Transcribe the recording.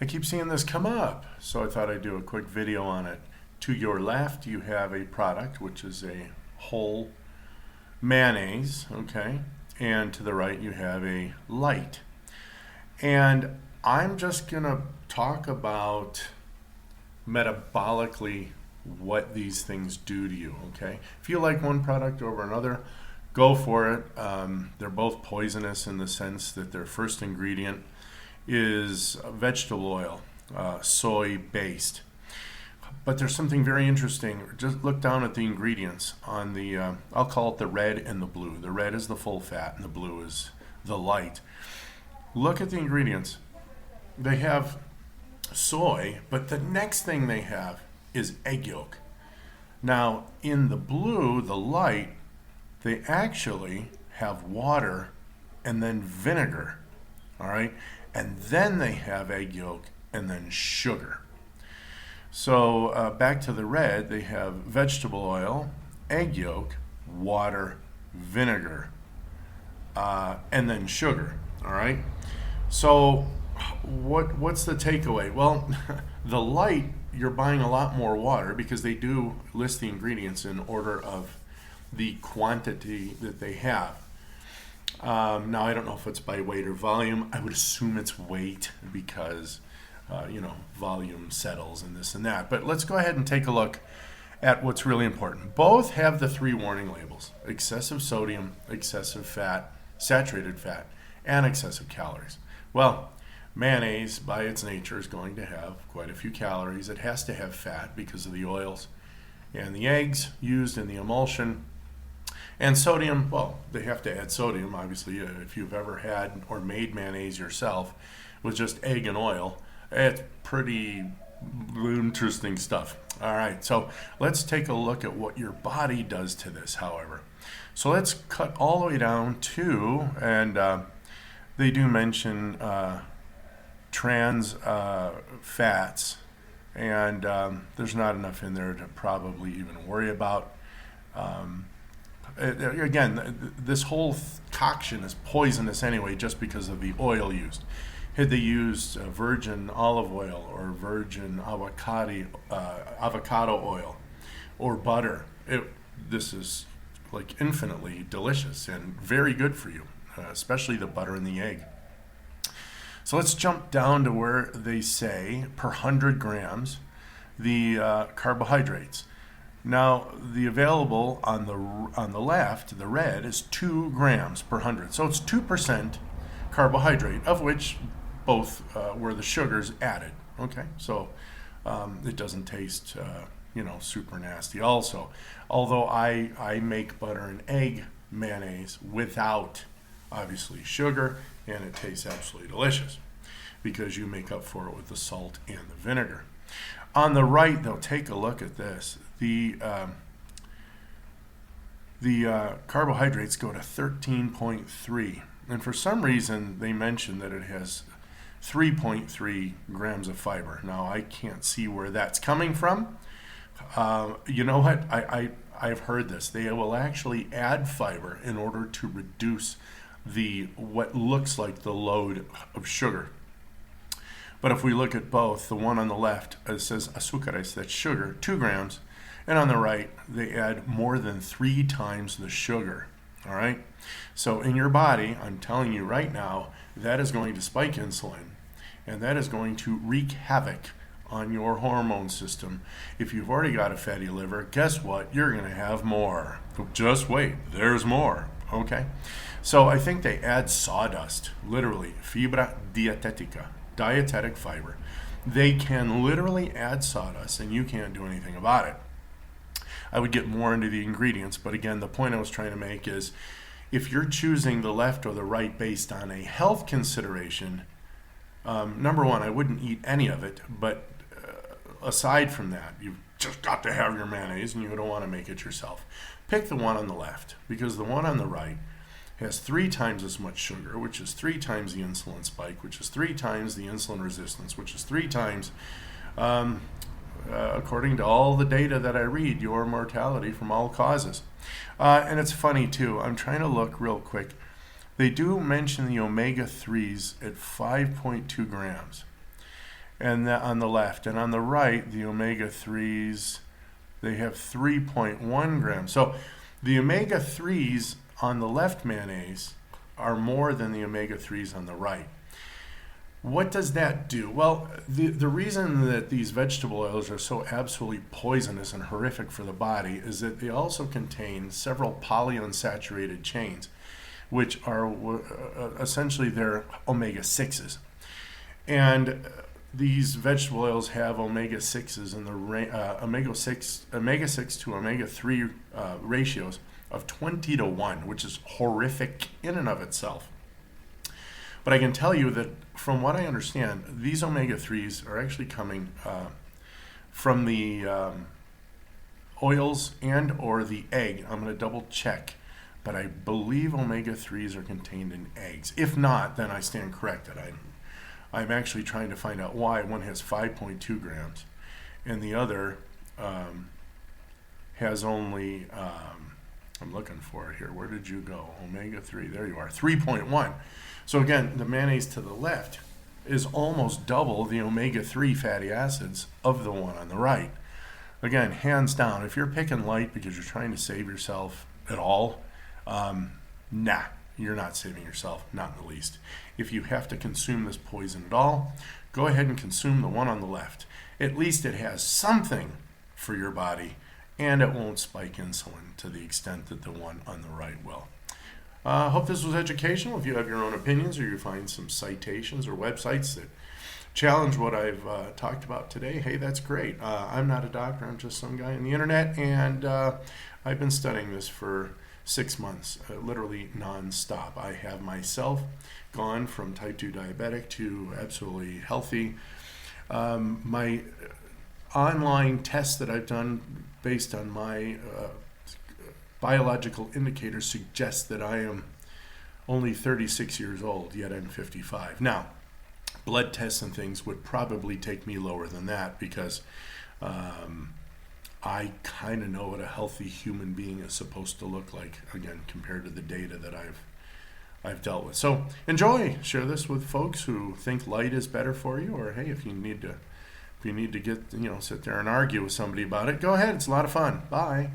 I keep seeing this come up, so I thought I'd do a quick video on it. To your left, you have a product, which is a whole mayonnaise, okay? And to the right, you have a light. And I'm just gonna talk about metabolically what these things do to you, okay? If you like one product over another, go for it. They're both poisonous in the sense that their first ingredient is vegetable oil, soy based. But there's something very interesting. Just look down at the ingredients on the, I'll call it the red and the blue. The red is the full fat and the blue is the light. Look at the ingredients. They have soy, but the next thing they have is egg yolk. Now, in the blue, the light, they actually have water and then vinegar, all right? And then they have egg yolk and then sugar. So back to the red, they have vegetable oil, egg yolk, water, vinegar, and then sugar, all right? So what's the takeaway? Well, the light, you're buying a lot more water because they do list the ingredients in order of the quantity that they have. Now, I don't know if it's by weight or volume. I would assume it's weight because, volume settles and this and that. But let's go ahead and take a look at what's really important. Both have the 3 warning labels: excessive sodium, excessive fat, saturated fat, and excessive calories. Well, mayonnaise, by its nature, is going to have quite a few calories. It has to have fat because of the oils and the eggs used in the emulsion. And sodium, well, they have to add sodium, obviously. If you've ever had or made mayonnaise yourself with just egg and oil, it's pretty interesting stuff. All right, so let's take a look at what your body does to this, however. So let's cut all the way down to, and they do mention trans fats, and there's not enough in there to probably even worry about. Again, this whole concoction is poisonous anyway just because of the oil used. Had they used virgin olive oil or virgin avocado oil or butter, this is like infinitely delicious and very good for you, especially the butter and the egg. So let's jump down to where they say per 100 grams the carbohydrates. Now, the available on the left, the red, is 2 grams per 100. So it's 2% carbohydrate, of which both were the sugars added. Okay, so it doesn't taste, super nasty also. Although I make butter and egg mayonnaise without, obviously, sugar, and it tastes absolutely delicious because you make up for it with the salt and the vinegar. On the right, though, take a look at this. The carbohydrates go to 13.3, and for some reason they mention that it has 3.3 grams of fiber. Now, I can't see where that's coming from. You know what? I've heard this. They will actually add fiber in order to reduce what looks like the load of sugar. But if we look at both, the one on the left, it says azúcares, that's sugar, 2 grams, and on the right, they add more than 3 times the sugar, all right? So in your body, I'm telling you right now, that is going to spike insulin, and that is going to wreak havoc on your hormone system. If you've already got a fatty liver, guess what? You're going to have more. Just wait, there's more, okay? So I think they add sawdust, literally, fibra dietética, dietetic fiber. They can literally add sawdust, and you can't do anything about it. I would get more into the ingredients, but again, the point I was trying to make is if you're choosing the left or the right based on a health consideration, number one, I wouldn't eat any of it, but aside from that, you've just got to have your mayonnaise and you don't want to make it yourself. Pick the one on the left, because the one on the right has 3 times as much sugar, which is 3 times the insulin spike, which is 3 times the insulin resistance, which is 3 times, according to all the data that I read, your mortality from all causes. And it's funny too, I'm trying to look real quick. They do mention the omega-3s at 5.2 grams. and on the left. And on the right, the omega-3s, they have 3.1 grams. So the omega-3s on the left mayonnaise are more than the omega-3s on the right. What does that do? Well, the reason that these vegetable oils are so absolutely poisonous and horrific for the body is that they also contain several polyunsaturated chains, which are essentially their omega-6s. And these vegetable oils have omega-6s in the omega-6 to omega-3 ratios of 20 to 1, which is horrific in and of itself. But I can tell you that from what I understand, these omega-3s are actually coming from the oils and or the egg. I'm going to double check, but I believe omega-3s are contained in eggs. If not, then I stand corrected. I'm actually trying to find out why one has 5.2 grams and the other has only, I'm looking for it here. Where did you go? Omega-3, there you are, 3.1. So again, the mayonnaise to the left is almost double the omega-3 fatty acids of the one on the right. Again, hands down, if you're picking light because you're trying to save yourself at all, nah, you're not saving yourself, not in the least. If you have to consume this poison at all, go ahead and consume the one on the left. At least it has something for your body, and it won't spike insulin to the extent that the one on the right will. I hope this was educational. If you have your own opinions or you find some citations or websites that challenge what I've talked about today, hey, that's great. I'm not a doctor. I'm just some guy on the internet, and I've been studying this for 6 months, literally nonstop. I have myself gone from type 2 diabetic to absolutely healthy. My online tests that I've done based on my biological indicators suggest that I am only 36 years old, yet I'm 55. Now, blood tests and things would probably take me lower than that because I kind of know what a healthy human being is supposed to look like, again, compared to the data that I've dealt with. So enjoy, share this with folks who think light is better for you, or hey, if you need to get, sit there and argue with somebody about it, go ahead. It's a lot of fun. Bye.